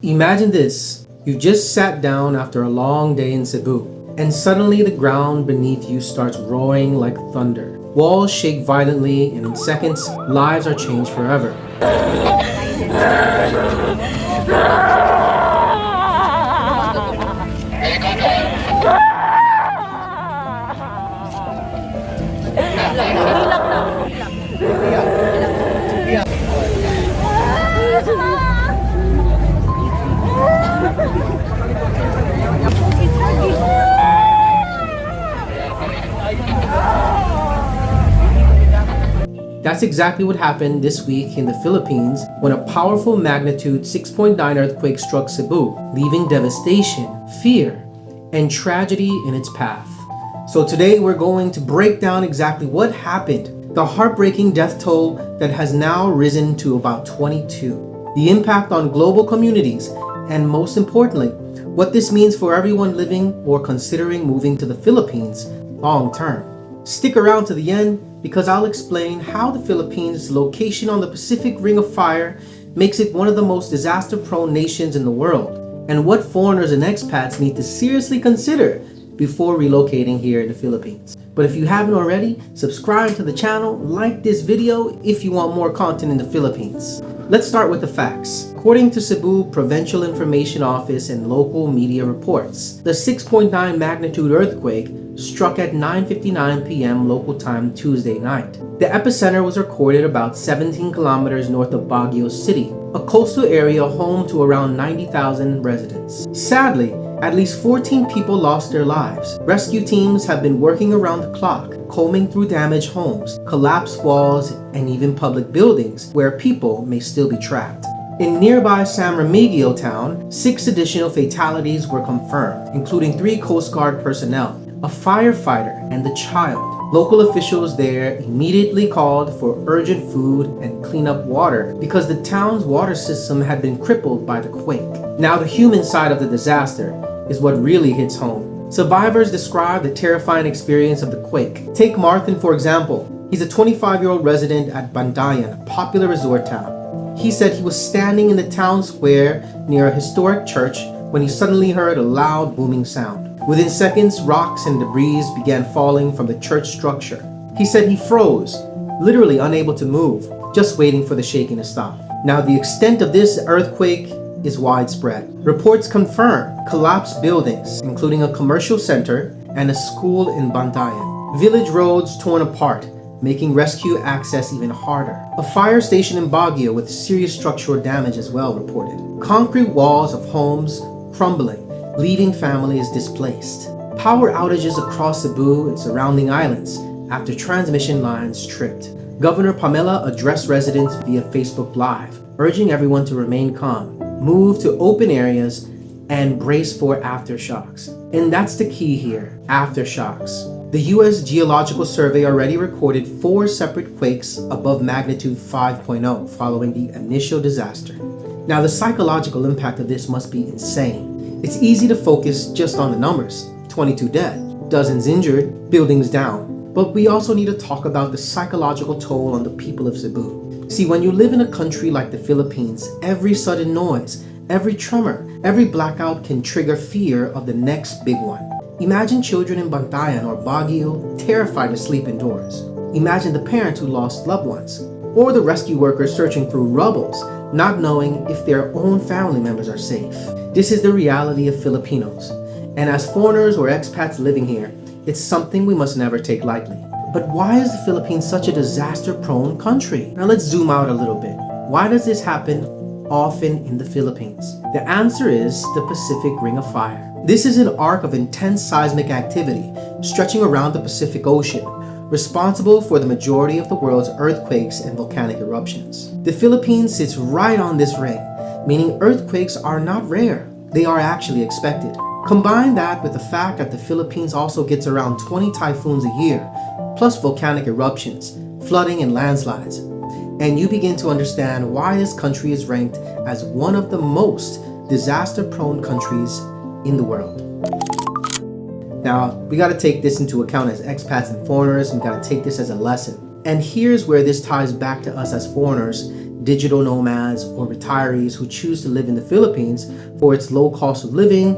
Imagine this. You just sat down after a long day in Cebu, and suddenly the ground beneath you starts roaring like thunder. Walls shake violently, and in seconds, lives are changed forever. That's exactly what happened this week in the Philippines when a powerful magnitude 6.9 earthquake struck Cebu, leaving devastation, fear, and tragedy in its path. So today we're going to break down exactly what happened, the heartbreaking death toll that has now risen to about 22, the impact on global communities, and most importantly, what this means for everyone living or considering moving to the Philippines long term. Stick around to the end because I'll explain how the Philippines' location on the Pacific Ring of Fire makes it one of the most disaster-prone nations in the world, and what foreigners and expats need to seriously consider before relocating here in the Philippines. But if you haven't already, subscribe to the channel, like this video if you want more content in the Philippines. Let's start with the facts. According to Cebu Provincial Information Office and local media reports, the 6.9 magnitude earthquake struck at 9:59 p.m. local time Tuesday night. The epicenter was recorded about 17 kilometers north of Bogo City, a coastal area home to around 90,000 residents. Sadly, at least 14 people lost their lives. Rescue teams have been working around the clock, combing through damaged homes, collapsed walls, and even public buildings where people may still be trapped. In nearby San Remigio town, 6 additional fatalities were confirmed, including 3 Coast Guard personnel, a firefighter, and a child. Local officials there immediately called for urgent food and cleanup water because the town's water system had been crippled by the quake. Now, the human side of the disaster is what really hits home. Survivors describe the terrifying experience of the quake. Take Martin, for example. He's a 25-year-old resident at Bantayan, a popular resort town. He said he was standing in the town square near a historic church when he suddenly heard a loud booming sound. Within seconds, rocks and debris began falling from the church structure. He said he froze, literally unable to move, just waiting for the shaking to stop. Now, the extent of this earthquake is widespread. Reports confirm collapsed buildings, including a commercial center and a school in Bantayan. Village roads torn apart, making rescue access even harder. A fire station in Baguio with serious structural damage as well reported. Concrete walls of homes crumbling, leaving families displaced. Power outages across Cebu and surrounding islands after transmission lines tripped. Governor Pamela addressed residents via Facebook Live, urging everyone to remain calm, move to open areas, and brace for aftershocks. And that's the key here, aftershocks. The U.S. Geological Survey already recorded 4 separate quakes above magnitude 5.0 following the initial disaster. Now, the psychological impact of this must be insane. It's easy to focus just on the numbers, 22 dead, dozens injured, buildings down. But we also need to talk about the psychological toll on the people of Cebu. See, when you live in a country like the Philippines, every sudden noise, every tremor, every blackout can trigger fear of the next big one. Imagine children in Bantayan or Baguio terrified to sleep indoors. Imagine the parents who lost loved ones, or the rescue workers searching through rubbles, not knowing if their own family members are safe. This is the reality of Filipinos, and as foreigners or expats living here, it's something we must never take lightly. But why is the Philippines such a disaster-prone country? Now let's zoom out a little bit. Why does this happen often in the Philippines? The answer is the Pacific Ring of Fire. This is an arc of intense seismic activity stretching around the Pacific Ocean, responsible for the majority of the world's earthquakes and volcanic eruptions. The Philippines sits right on this ring, meaning earthquakes are not rare, they are actually expected. Combine that with the fact that the Philippines also gets around 20 typhoons a year, plus volcanic eruptions, flooding and landslides, and you begin to understand why this country is ranked as one of the most disaster-prone countries in the world. Now, we got to take this into account as expats and foreigners, and got to take this as a lesson. And here's where this ties back to us as foreigners digital nomads, or retirees who choose to live in the Philippines for its low cost of living,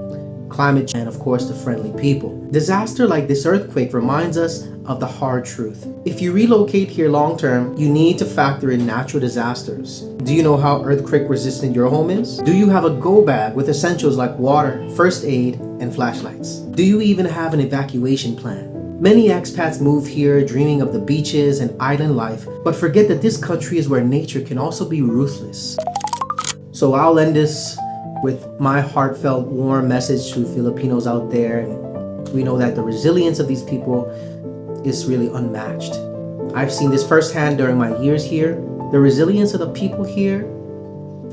climate change, and of course the friendly people. Disaster like this earthquake reminds us of the hard truth. If you relocate here long term, you need to factor in natural disasters. Do you know how earthquake resistant your home is? Do you have a go bag with essentials like water, first aid, and flashlights? Do you even have an evacuation plan? Many expats move here dreaming of the beaches and island life, but forget that this country is where nature can also be ruthless. So I'll end this with my heartfelt, warm message to Filipinos out there. We know that the resilience of these people is really unmatched. I've seen this firsthand during my years here. The resilience of the people here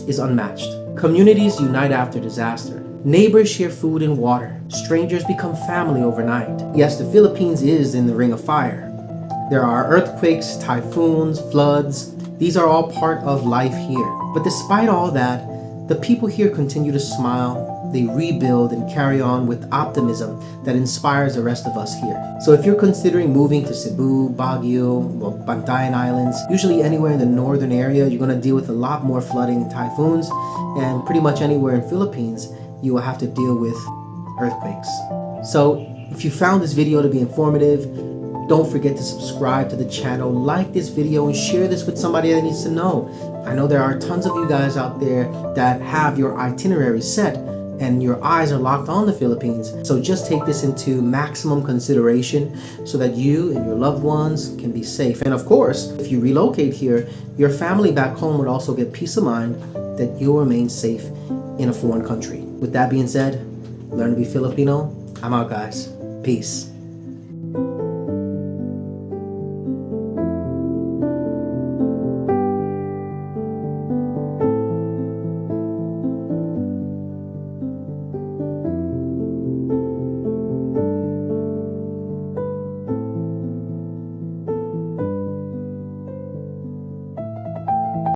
is unmatched. Communities unite after disaster. Neighbors share food and water. Strangers become family overnight. Yes, the Philippines is in the ring of fire. There are earthquakes, typhoons, floods. These are all part of life here. But despite all that, the people here continue to smile, they rebuild and carry on with optimism that inspires the rest of us here. So if you're considering moving to Cebu, Baguio, or Bantayan Islands, usually anywhere in the northern area, you're going to deal with a lot more flooding and typhoons, and pretty much anywhere in Philippines, you will have to deal with earthquakes. So if you found this video to be informative, don't forget to subscribe to the channel, like this video, and share this with somebody that needs to know. I know there are tons of you guys out there that have your itinerary set and your eyes are locked on the Philippines. So just take this into maximum consideration so that you and your loved ones can be safe. And of course, if you relocate here, your family back home would also get peace of mind that you'll remain safe in a foreign country. With that being said, learn to be Filipino. I'm out, guys. Peace.